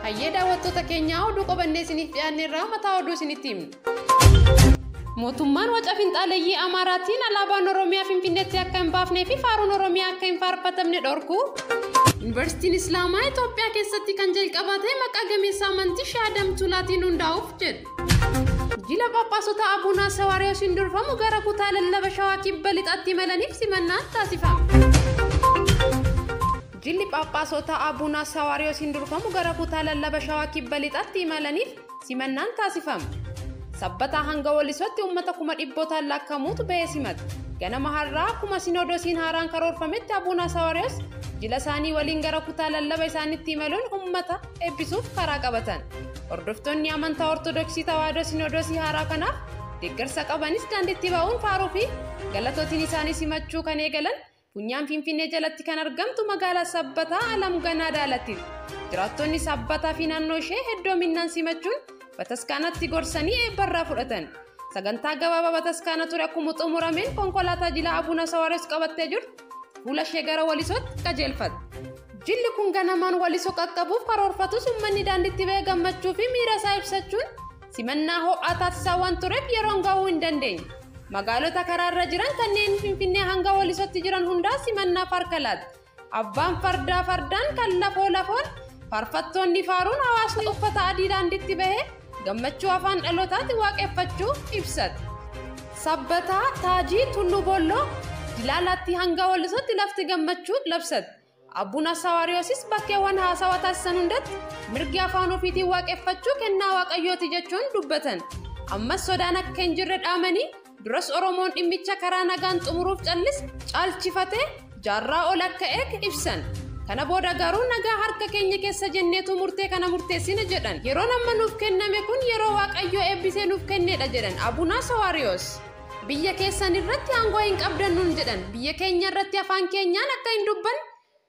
hayyee daawwattoota keenyaa oduu qabannee isiniif dhiyaanneerraa mataa oduu isinitti himna. Mootummaan waca finxaaleeyyii Amaaraatiin alaabaan Oromiyaa Finfinneetti akka hin baafnee fi faaruun Oromiyaa akka hin faarfatamne dhorku. Yuunivarsiitiin Islaamaa Itoophiyaa keessatti kan jalqabate maqaa gameessa amantii Shaadam Tuulaatiin hundaa'uuf jedhe. Jila Phaaphaasota Abuunaa Sawaariyoosiin durfamu gara kutaa lallaba Shawaa Kibba Lixaatti imalaniif simannaan taasifama. Jilli Phaaphaasota Abuunaa Sawaariyoosiin durfamu gara kutaa lallaba Shawaa Kibba Lixaatti imalaniif simannaan taasifama. Sabbataa hanga Walisootti uummata 100,000 lakkaa'amuutu ba'ee simata. Ganama har'aa akkuma Sinodoosiin haaraan karoorfametti Abuunaa Sawaariyoos jila isaanii waliin gara kutaa lallaba isaaniitti imaluun uummata eebbisuuf karaa qabatan. Hordoftoonni amantaa Ortodoksii Tawaahidoo Sinodoosii haaraa kanaaf deeggarsa qabanis daandiitti ba'uun faaruu fi galatootiin isaanii simachuu kan eegalan funyaan Finfinnee jalatti kan argamtu magaalaa Sabbataa Alam Ganaa Daalatti. Jiraattonni Sabbataa fi naannoo ishee heddoominaan simachuun bataskaanatti gorsanii eebbarraa fudhatan. Sagantaa gabaabaa bataskaana ture akkuma xumurameen konkolaataa jila Abuunaa Sawaariyoos qabattee jirtu fuula ishee gara Walisootti qajeelfatte. Jilli kun ganamaan Walisoo qaqqabuuf karoorfatus uummanni daandiitti ba'ee gammachuu fi miira isaa ibsachuun simannaa ho'aa taasisaa waan tureef yeroon gahuu hin dandeenye. Magaalota karaarra jiran kanneen Finfinnee hanga Walisootti jiran hundaa simannaaf harka laatti. Abbaan fardaa fardaan kan lafoon faarfattoonni faaruun hawaasni uffata adii daandiitti bahee gammachuu afaan dhalootaatti waaqeffachuu ibsate. Sabbataa Taajii Tulluu Bolloo Jilaalaatti hanga Walisootti lafti gammachuu labsate. Abuunaa Sawaariyoosis bakkeewwan haasawaa taasisan hundatti mirgi afaan ofiitiin waaqeffachuu kennaa waaqayyooti jechuun dubbatan. Ammas sodaan akka hin jirre dhaamanii duras Oromoon dhimmicha karaa nagaan xumuruuf caalchifatee jaarraa ol akka eege ibsan. Kana booda garuu nagaa harka keenya keessa jenneetu murtee kana murteessina jedhan. Yeroon amma nuuf kenname kun yeroo waaqayyoo eebbisee nuuf kennedha jedhan Abuunaa Sawaariyoos. Biyya keessan irratti aangoo hin qabdan nuun jedhan. Biyya keenya irratti afaan keenyaan akka hin dubbanne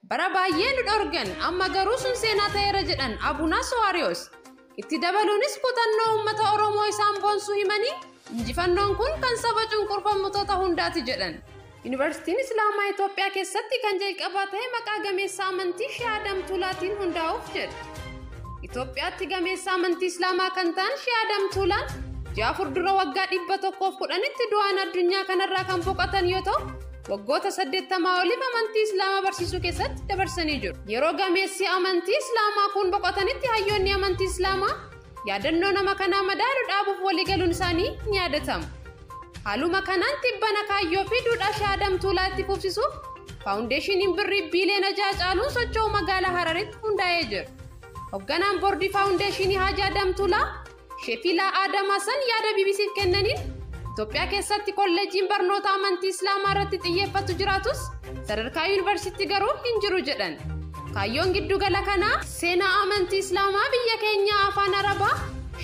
bara baay'ee nu dhorgan. Amma garuu sun seenaa ta'eera jedhan Abuunaa Sawaariyoos. Itti dabaluunis kutannoo uummata Oromoo isaan boonsuu himanii injifannoon kun kan saba cunqurfamtoota hundaati jedhan. Yuunivarsiitiin Islaamaa Itoophiyaa keessatti kan jalqabate maqaa gameessa amantii Shaadam Tuulaatiin hundaa'uuf jedhe. Itoophiyaatti gameessa amantii Islaamaa kan ta'an Shaadam Tuulaan ji'a dura waggaa 110tti du'aan addunyaa kanarraa kan boqotan yoo ta'u, waggoota 80 oliif amantii Islaamaa barsiisuu keessatti dabarsanii jiru. Yeroo gameessi amantii Islaamaa kun boqotanitti hayyoonni amantii Islaamaa yaadannoo nama kanaa madaalu dhaabuuf waliigaluun isaanii ni yaadatama. Haaluma kanaan tibbana kaayyoo fi duudhaa Shaadam Tuulaa itti fufsiisuuf faawundeeshiniin birrii biiliyoona 6 caaluun socho'u magaalaa Hararitti hundaa'ee jira. Hoogganaan boordii faawundeeshinii Haaji Adam Tuulaa Sheefilaa Adam Hasan yaada BBC'f kennaniin Itoophiyaa keessatti kolleejiin barnoota amantii Islaamaa irratti xiyyeeffatu jiraatus sadarkaa yuunivarsiitii garuu hin jiru jedhan. Kaayyoon giddugala kanaa seenaa amantii Islaamaa biyya keenyaa afaan Arabaa,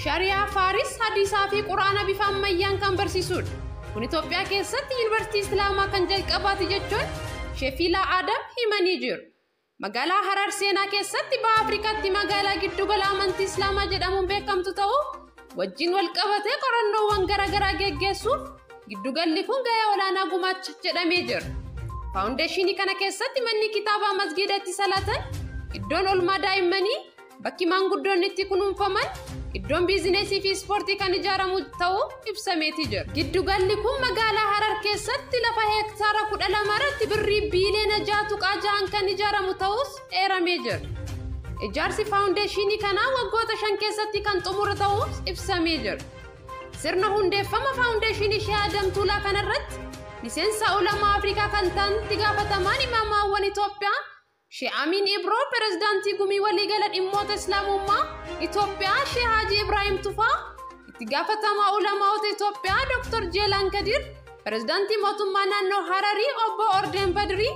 Shariyaa, Faaris, Hadiisaa fi Quraana bifa ammayyaan kan barsiisudha. Kun Itoophiyaa keessatti yuunivarsiitii Islaamaa kan jalqabaati jechuun Sheefilaa Adam himanii jiru. Magaalaa Harar seenaa keessatti baha Afrikaatti magaalaa giddugala amantii Islaamaa jedhamuun beekamtu ta'uu wajjin wal qabatee qorannoowwan garaagaraa geggeessuuf giddugalli kun gahee olaanaa gumaacha jedhamee jira. Faawundeeshinii kana keessatti manni kitaabaa masgiida itti salatan, iddoon oolmaa daa'immanii, bakki maanguddoonni itti kunuunfaman, iddoon biizineesii fi ispoortii kan ijaaramu ta'uu ibsameeti jira. Giddugalli kun magaalaa Harar keessatti lafa heektaara 12 irratti birrii biiliyoona 6.6 kan ijaaramu ta'uus eeramee jira. Ijaarsi faawundeeshinii kanaa waggoota 5 keessatti kan xumura ta'uus ibsamee jira. Sirna hundeeffama faawundeeshinii Shaadam Tuulaa kanarratti miseensa ulamaa Afrikaa kan ta'an itti gaafatamaan imaamaawwan Itoophiyaa Sheekh Amin Ibroo, pirezidaantii gumii waliigala dhimmoota Islaamummaa Itoophiyaa Sheekh Haaji Ibrahim Tufaa, itti gaafatamaa ulamaa'ota Itoophiyaa Dr. Jeelaan Kadir, pirezidaantii mootummaa naannoo Hararii Obbo Ordeen Badrii,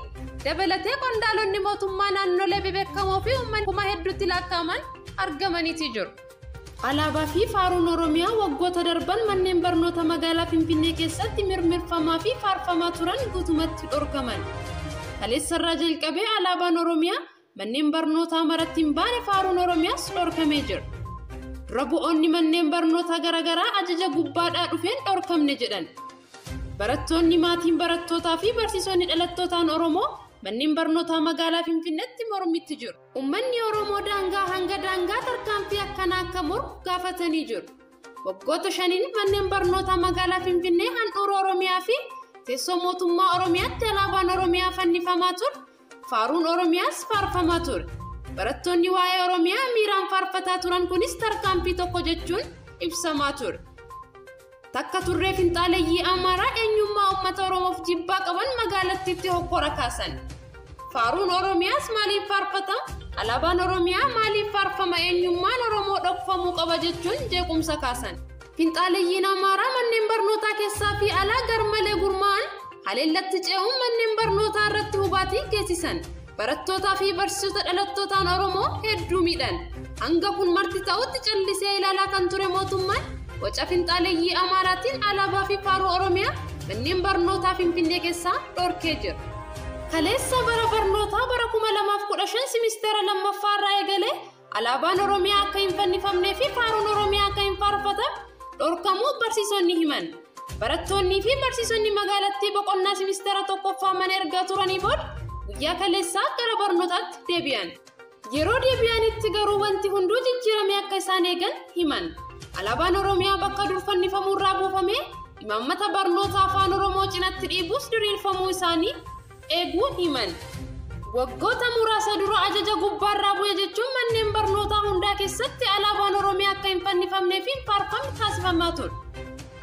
dabalatee qondaalonni mootummaa naannolee beekamoo fi uummanni kuma hedduutti lakkaa'aman argamaniiti jiru. Alaabaa fi faaruun Oromiyaa waggoota darban manneen barnoota magaalaa Finfinnee keessatti mirmirfamaa fi faarfamaa turan guutumatti dhorkaman. Kaleessarraa jalqabee alaabaan Oromiyaa manneen barnootaa maratti hin baane faaruun Oromiyaas dhorkamee jira. Dura bu'oonni manneen barnootaa garaagaraa ajaja gubbaadhaa dhufeen dhorkamne jedhan. Barattoonni maatiin barattootaa fi barsiisonni dhalattootaan Oromoo manneen barnootaa magaalaa Finfinneetti mormitti jiru. Uummanni Oromoo daangaa hanga daangaa tarkaanfii akkanaa akka mormu gaafatanii jiru. Waggoota 5 manneen barnootaa magaalaa Finfinnee handhuura Oromiyaa fi teessoo mootummaa Oromiyaatti alaabaan Oromiyaa fannifamaa ture. Faaruun Oromiyaas faarfamaa ture. Barattoonni waa'ee Oromiyaa miiraan faarfataa turan kunis tarkaanfii tokko jechuun ibsamaa ture. Takka turree finxaaleeyyii Amaaraa eenyummaa uummata Oromoof jibbaa qaban magaalattiitti hokkora kaasan. Faaruun Oromiyaas maaliif faarfatama? Alaabaan Oromiyaa maaliif faarfama? Eenyummaan Oromoo dhokfamuu qaba jechuun jeequmsa kaasan. Finxaaleeyyiin Amaaraa manneen barnootaa keessaa fi alaa garmalee gurmaa'an haleellatti ce'uun manneen barnootaa irratti hubaatii geessisan. Barattootaa fi barsiisota dhalattootaan Oromoo hedduu miidhan. Hanga kun marti ta'utti callisee ilaalaa kan ture mootummaan waca finxaaleeyyii Amaaraatiin alaabaa fi faaruu Oromiyaa manneen barnootaa Finfinnee keessaa dhorkee jira. Kaleessa bara barnootaa bara 2015 simisteera lammaffaa irraa eegalee alaabaan Oromiyaa akka hin fannifamnee fi faaruun Oromiyaa akka hin faarfatamne dhorkamuu barsiisonni himan. Barattoonnii fi barsiisonni magaalattii boqonnaa simisteera tokkoffaa mana ergaa turanii booda guyyaa kaleessaa gara barnootaatti deebi'an. Yeroo deebi'anitti garuu wanti hunduu jijjiiramee akka isaan eegan himan. Alaabaan Oromiyaa bakka dur fannifamuu irraa buufamee imaammata barnoota afaan Oromoo cinatti dhiibuus diriirfamuu isaanii eeguu himan. Waggoota muraasa dura ajaja gubbaarraa bu'e jechuun manneen barnootaa hundaa keessatti alaabaan Oromiyaa akka hin fannifamnee fi hin faarfamne taasifamaa ture.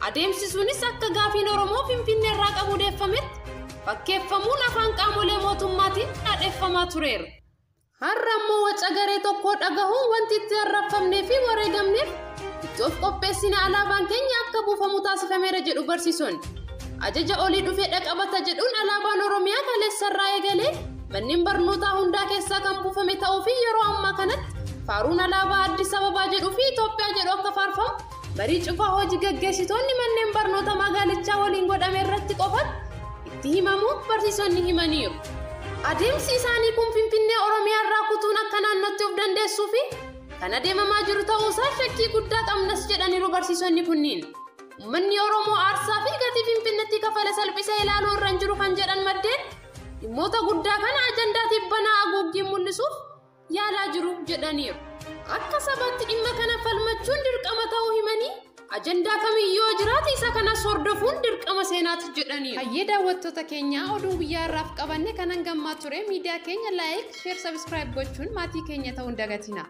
Adeemsi sunis akka gaafiin Oromoo Finfinnee irraa qabuudeffametti fakkeeffamuun afaan qaamolee mootummaatiin dhaadheeffamaa tureera. Har'a immoo waca garee tokko dhagahuun wanti itti arrafamnee fi wareegamneef itti of qopheessina alaabaan keenya akka buufamu taasifameera jedhu barsiisonni. Ajaja olii dhufee dhaqabata jedhuun alaabaan Oromiyaa kaleessarraa eegalee manneen barnootaa hundaa keessaa kan buufame ta'uu fi yeroo ammaa kanatti faaruun alaabaa Addis Ababaa jedhuu fi Itoophiyaa jedhu akka faarfamu barii cufaa hojii gaggeessitoonni manneen barnoota magaalichaa waliin godhame irratti qofatti itti himamuu barsiisonni himaniiru. Adeemsi isaanii kun Finfinnee Oromiyaa irraa kutuun akka naannootti of dandeessuu fi kan adeemamaa jiru ta'uusaa shakkii guddaa qabnas jedhaniiru barsiisonni kunniin. Uummanni Oromoo aarsaa fi gatii Finfinneetti kafale salphisee ilaaluu irra hin jiru kan jedhan maddeen dhimmoota guddaa kana ajandaatiif banaa haguuggiin mul'isuuf yaalaa jiru jedhaniiru. Akka sabaatti dhimma kana falmachuun dirqama ta'uu himanii ajandaa kamiyyuu jiraate isa kanas hordofuun dirqama seenaati jedhaniiru. Hayyee daawwattoota keenya oduu guyyaa irraaf qabanne kanan gammaa ture miidiyaa keenya laayik, sheer, sabiskiraayib gochuun maatii keenya ta'uun dagatina.